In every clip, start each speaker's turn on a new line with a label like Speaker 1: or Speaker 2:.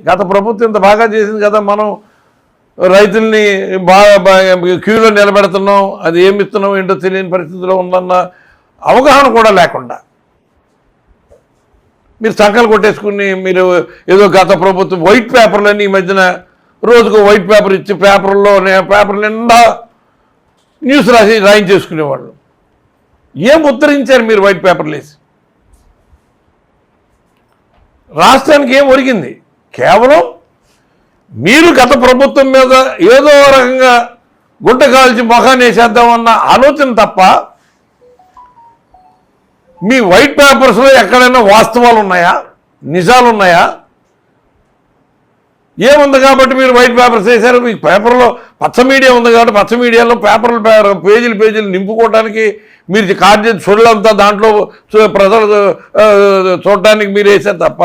Speaker 1: గత ప్రభుత్వం ఇంత బాగా చేసింది కదా, మనం రైతుల్ని బాగా క్యూలో నిలబెడుతున్నాం, అది ఏమి ఇస్తున్నాం ఏంటో తెలియని పరిస్థితిలో ఉందన్న అవగాహన కూడా లేకుండా మీరు సంకలు కొట్టేసుకుని మీరు ఏదో గత ప్రభుత్వం వైట్ పేపర్లన్నీ ఈ మధ్యన రోజుకు వైట్ పేపర్ ఇచ్చి పేపర్ నిండా న్యూస్ రాయించేసుకునేవాళ్ళు. ఏం ఉద్ధరించారు మీరు వైట్ పేపర్లు వేసి? రాష్ట్రానికి ఏం ఒరిగింది? కేవలం మీరు గత ప్రభుత్వం మీద ఏదో రకంగా గుంట కాల్చి మొఖాన్ని వేసేద్దామన్న ఆలోచన తప్ప మీ వైట్ పేపర్స్లో ఎక్కడైనా వాస్తవాలు ఉన్నాయా, నిజాలు ఉన్నాయా? ఏముంది కాబట్టి మీరు వైట్ పేపర్స్ వేశారు? మీకు పేపర్లో పచ్చ మీడియా ఉంది కాబట్టి పచ్చ మీడియాలో పేజీలు నింపుకోవడానికి మీరు కార్య సొల్లంతా దాంట్లో ప్రజలు చూడటానికి మీరు వేశారు తప్ప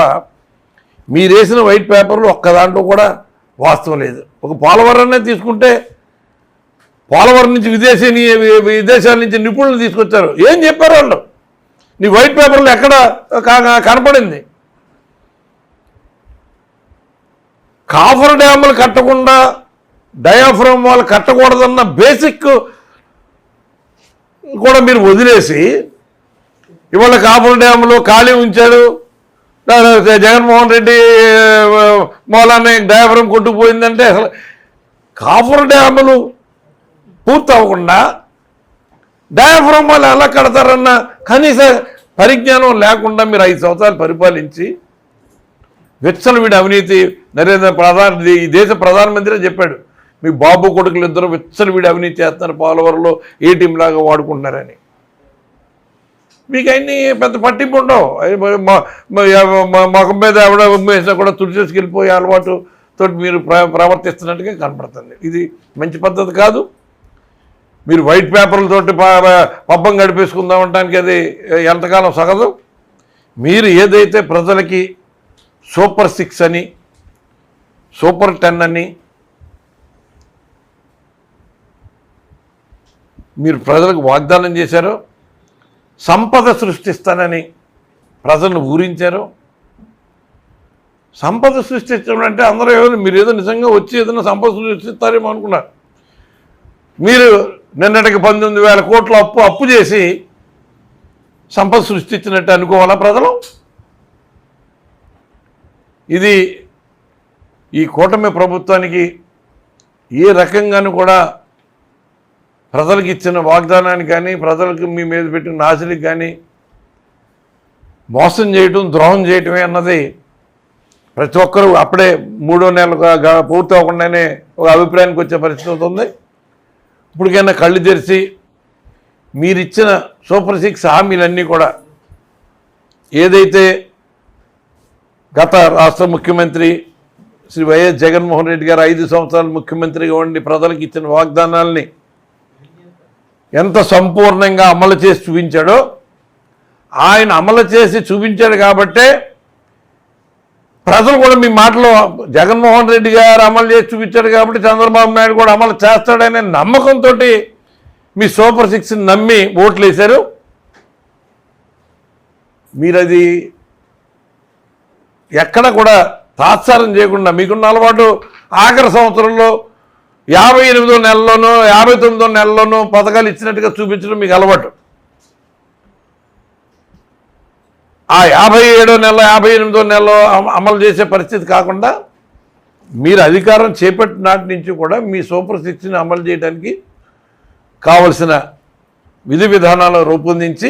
Speaker 1: మీరు వేసిన వైట్ పేపర్లు ఒక్క దాంట్లో కూడా వాస్తవం లేదు. ఒక పోలవరాన్నే తీసుకుంటే పోలవరం నుంచి విదేశాల నుంచి నిపుణులు తీసుకొచ్చారు. ఏం చెప్పారు వాళ్ళు? నీ వైట్ పేపర్లో ఎక్కడ కనపడింది? కాఫర్ డ్యాములు కట్టకుండా డయాఫ్రమ్ వాళ్ళు కట్టకూడదన్న బేసిక్ కూడా మీరు వదిలేసి ఇవాళ కాఫర్ డ్యాములు ఖాళీ ఉంచాడు, జగన్మోహన్ రెడ్డి మూలాన్ని డయాఫ్రమ్ కొట్టుకుపోయిందంటే అసలు కాఫర్ డ్యాములు పూర్తి అవ్వకుండా డయాఫ్రమ్ వాళ్ళు ఎలా కడతారన్న కనీస పరిజ్ఞానం లేకుండా మీరు 5 సంవత్సరాలు పరిపాలించి విచ్చలవిడి అవినీతి ఈ దేశ ప్రధానమంత్రి చెప్పాడు, మీ బాబు కొడుకులు ఇద్దరు విచ్చలవిడి అవినీతి చేస్తున్నారు, పోలవరంలో ఏటీఎం లాగా వాడుకుంటున్నారని. మీకు అన్నీ పెద్ద పట్టింపు ఉండవు. మొఖం మీద ఎవడ వేసినా కూడా తుడిచేసుకెళ్ళిపోయే అలవాటుతో మీరు ప్రవర్తిస్తున్నట్టుగా కనపడుతుంది. ఇది మంచి పద్ధతి కాదు. మీరు వైట్ పేపర్లతోటి పబ్బం గడిపేసుకుందామంటానికి అది ఎంతకాలం సగదు. మీరు ఏదైతే ప్రజలకి సూపర్ 6 అని సూపర్ 10 అని మీరు ప్రజలకు వాగ్దానం చేశారో, సంపద సృష్టిస్తానని ప్రజలను ఊరించారో, సంపద సృష్టించడం అంటే అందరూ మీరు ఏదో నిజంగా వచ్చి ఏదైనా సంపద సృష్టిస్తారేమో అనుకున్నారు. మీరు నిన్నటికి 19,000 కోట్ల అప్పు చేసి సంపద సృష్టించినట్టు అనుకోవాలా ప్రజలు? ఇది ఈ కూటమి ప్రభుత్వానికి ఏ రకంగానూ కూడా ప్రజలకు ఇచ్చిన వాగ్దానానికి కానీ ప్రజలకు మీ మీద పెట్టిన ఆశలకు కానీ మోసం చేయటం, ద్రోహం చేయటమే అన్నది ప్రతి ఒక్కరూ అప్పుడే 3వ నెల పూర్తి అవ్వకుండానే ఒక అభిప్రాయానికి వచ్చే పరిస్థితి అవుతుంది. ఇప్పటికైనా కళ్ళు తెరిచి మీరిచ్చిన సూపర్ 6 హామీలన్నీ కూడా ఏదైతే గత రాష్ట్ర ముఖ్యమంత్రి శ్రీ వైఎస్ జగన్మోహన్ రెడ్డి గారు 5 సంవత్సరాలు ముఖ్యమంత్రిగా ఉండి ప్రజలకు ఇచ్చిన వాగ్దానాల్ని ఎంత సంపూర్ణంగా అమలు చేసి చూపించాడో, ఆయన అమలు చేసి చూపించాడు కాబట్టే ప్రజలు కూడా మీ మాటలో జగన్మోహన్ రెడ్డి గారు అమలు చేసి చూపించాడు కాబట్టి చంద్రబాబు నాయుడు కూడా అమలు చేస్తాడనే నమ్మకంతో మీ సూపర్ 6ని నమ్మి ఓట్లు వేశారు. మీరు అది ఎక్కడ కూడా తాత్సారం చేయకుండా మీకున్న అలవాటు ఆఖరి సంవత్సరంలో 58వ నెలలోనో 59వ నెలలోనో పథకాలు ఇచ్చినట్టుగా చూపించడం మీకు అలవాటు. ఆ 57వ నెల 58వ నెలలో అమలు చేసే పరిస్థితి కాకుండా మీరు అధికారం చేపట్టిన నాటి నుంచి కూడా మీ సూపర్ 6ని అమలు చేయడానికి కావలసిన విధి విధానాలు రూపొందించి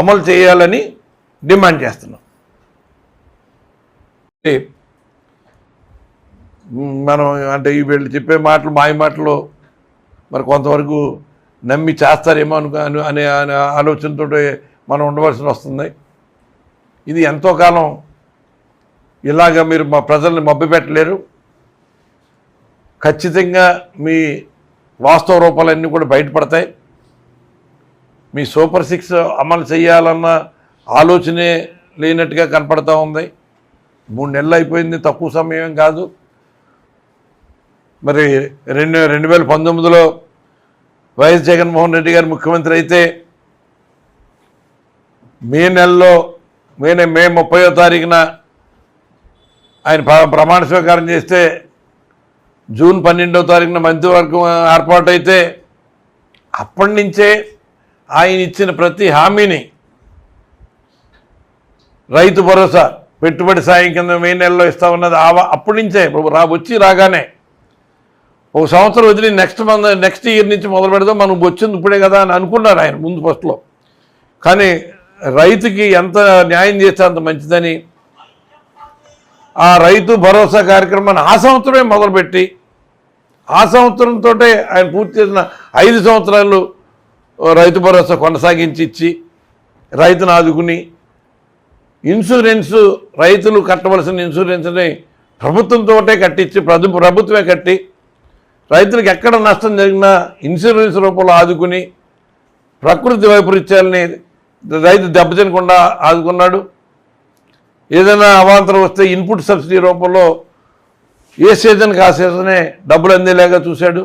Speaker 1: అమలు చేయాలని డిమాండ్ చేస్తున్నాం. మనం అంటే వీళ్ళు చెప్పే మాటలు మాయ మాటలు మరి కొంతవరకు నమ్మి చేస్తారేమో అనే ఆలోచనతో మనం ఉండవలసి వస్తుంది. ఇది ఎంతో కాలం ఇలాగ మీరు మా ప్రజల్ని మభ్యపెట్టలేరు. ఖచ్చితంగా మీ వాస్తవ రూపాలన్నీ కూడా బయటపడతాయి. మీ సూపర్ 6 అమలు చేయాలన్న ఆలోచనే లేనట్టుగా కనపడతా ఉంది. 3 నెలలు అయిపోయింది, తక్కువ సమయం కాదు. మరి 2019లో వైఎస్ జగన్మోహన్ రెడ్డి గారు ముఖ్యమంత్రి అయితే మే 30వ తారీఖున ఆయన ప్రమాణ స్వీకారం చేస్తే జూన్ 12వ తారీఖున మంత్రివర్గం ఏర్పాటైతే అప్పటి నుంచే ఆయన ఇచ్చిన ప్రతి హామీని రైతు భరోసా పెట్టుబడి సాయం కింద మే నెలలో ఇస్తామన్నది అప్పటి నుంచే వచ్చి రాగానే ఒక సంవత్సరం వదిలి నెక్స్ట్ ఇయర్ నుంచి మొదలు పెడదాం, మనం వచ్చింది ఇప్పుడే కదా అని అనుకున్నారు ఆయన ముందు ఫస్ట్లో. కానీ రైతుకి ఎంత న్యాయం చేస్తే అంత మంచిదని ఆ రైతు భరోసా కార్యక్రమాన్ని ఆ సంవత్సరమే మొదలుపెట్టి ఆ సంవత్సరంతో ఆయన పూర్తి చేసిన 5 సంవత్సరాలు రైతు భరోసా కొనసాగించి ఇచ్చి రైతును ఆదుకుని ఇన్సూరెన్స్ రైతులు కట్టవలసిన ఇన్సూరెన్స్ని ప్రభుత్వంతో కట్టించి ప్రభుత్వమే కట్టి రైతులకు ఎక్కడ నష్టం జరిగినా ఇన్సూరెన్స్ రూపంలో ఆదుకుని ప్రకృతి వైపరీత్యాలని రైతు దెబ్బతినకుండా ఆదుకున్నాడు. ఏదైనా అవాంతరం వస్తే ఇన్పుట్ సబ్సిడీ రూపంలో ఏ సీజన్కి ఆ సీజనే డబ్బులు అందేలాగా చూశాడు.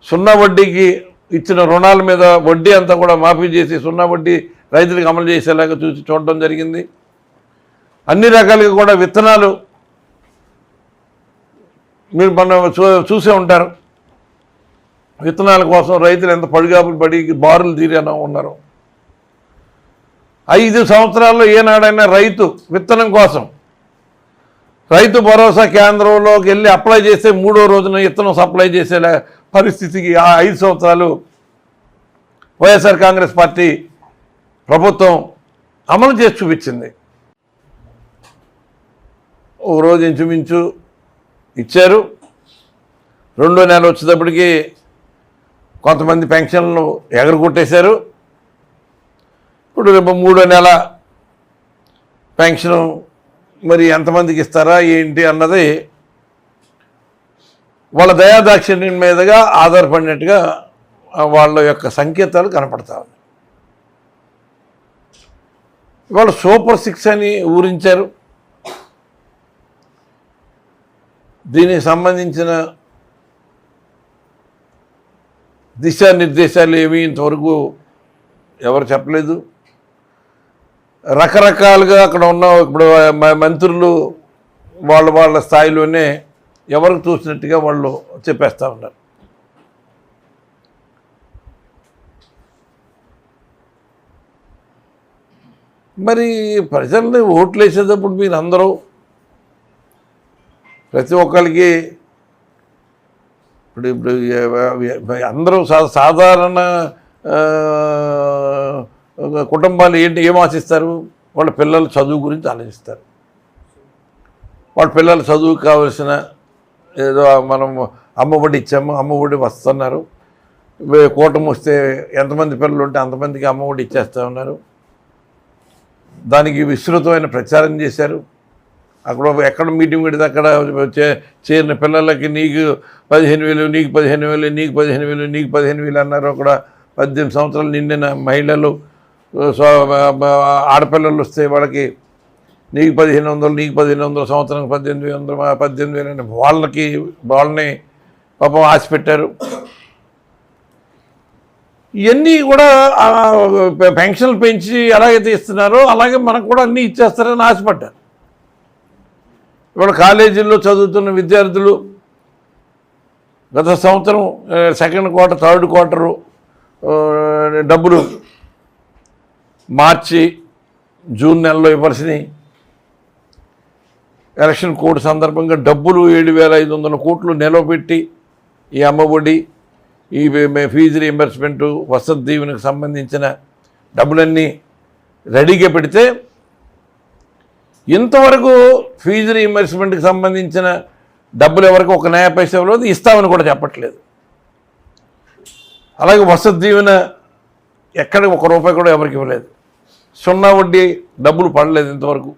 Speaker 1: సున్నా వడ్డీకి ఇచ్చిన రుణాల మీద వడ్డీ అంతా కూడా మాఫీ చేసి సున్నా వడ్డీ రైతులకు అమలు చేసేలాగా చూడడం జరిగింది. అన్ని రకాలుగా కూడా విత్తనాలు మీరు మనం చూసే ఉంటారు. విత్తనాల కోసం రైతులు ఎంత పడిగాపులు పడి బారులు తీరేనా ఉన్నారు. 5 సంవత్సరాల్లో ఏనాడైనా రైతు విత్తనం కోసం రైతు భరోసా కేంద్రంలోకి వెళ్ళి అప్లై చేస్తే 3వ రోజున విత్తనం సప్లై చేసే పరిస్థితికి ఆ 5 సంవత్సరాలు వైఎస్ఆర్ కాంగ్రెస్ పార్టీ ప్రభుత్వం అమలు చేసి చూపించింది. ఒక రోజు ఇంచుమించు ఇచ్చారు. 2వ నెల వచ్చేటప్పటికి కొంతమంది పెన్షన్లు ఎగరగొట్టేశారు. ఇప్పుడు రేపు 3వ నెల పెన్షన్ మరి ఎంతమందికి ఇస్తారా ఏంటి అన్నది వాళ్ళ దయాదాక్షిణ్యం మీదుగా ఆధారపడినట్టుగా వాళ్ళ యొక్క సంకేతాలు కనపడతా ఉన్నాయి. వాళ్ళు సూపర్ 6 అని ఊరించారు. దీనికి సంబంధించిన దిశానిర్దేశాలు ఏమీ ఇంతవరకు ఎవరు చెప్పలేదు. రకరకాలుగా అక్కడ ఉన్న ఇప్పుడు మంత్రులు వాళ్ళ స్థాయిలోనే ఎవరికి చూసినట్టుగా వాళ్ళు చెప్పేస్తూ ఉన్నారు. మరి ప్రజల్ని ఓట్లు వేసేటప్పుడు మీరు అందరూ ప్రతి ఒక్కరికి ఇప్పుడు అందరూ సాధారణ కుటుంబాలు ఏం ఆశిస్తారు? వాళ్ళ పిల్లల చదువు గురించి ఆలోచిస్తారు. వాళ్ళ పిల్లల చదువుకు కావలసిన ఏదో మనం అమ్మఒడి ఇచ్చాము, అమ్మఒడి వస్తున్నారు. కూటమి వస్తే ఎంతమంది పిల్లలు ఉంటే అంతమందికి అమ్మఒడి ఇచ్చేస్తూ ఉన్నారు. దానికి విస్తృతమైన ప్రచారం చేశారు. అక్కడ ఎక్కడ మీటింగ్ పెడితే అక్కడ చేరిన పిల్లలకి నీకు 15,000, నీకు 15,000, నీకు 15,000, నీకు 15,000 అన్నారు. అక్కడ 18 సంవత్సరాలు నిండిన మహిళలు ఆడపిల్లలు వస్తే వాళ్ళకి నీకు 1,500, నీకు 1,500, సంవత్సరానికి 18,000 అని వాళ్ళని పాపం ఆశ పెట్టారు. ఇవన్నీ కూడా పెన్షన్లు పెంచి ఎలాగైతే ఇస్తున్నారో అలాగే మనకు కూడా అన్నీ ఇచ్చేస్తారని ఆశపడ్డారు. ఇవాళ కాలేజీల్లో చదువుతున్న విద్యార్థులు గత సంవత్సరం 2nd క్వార్టర్ 3rd క్వార్టరు డబ్బులు మార్చి జూన్ నెలలో ఇవ్వాల్సినవి ఎలక్షన్ కోడ్ సందర్భంగా డబ్బులు 7,500 కోట్లు నిలవబెట్టి ఈ అమ్మఒడి, ఈ ఫీజు రీయింబర్స్మెంటు, వసతి దీవెనకు సంబంధించిన డబ్బులన్నీ రెడీగా పెడితే ఇంతవరకు ఫీజు రీయింబర్స్మెంట్కి సంబంధించిన డబ్బులు ఎవరికి ఒక నయా పైసా ఇవ్వలేదు, ఇస్తామని కూడా చెప్పట్లేదు. అలాగే వసతి దీవెన ఎక్కడ 1 రూపాయి కూడా ఎవరికి ఇవ్వలేదు. సున్నా వడ్డీ డబ్బులు పడలేదు ఇంతవరకు.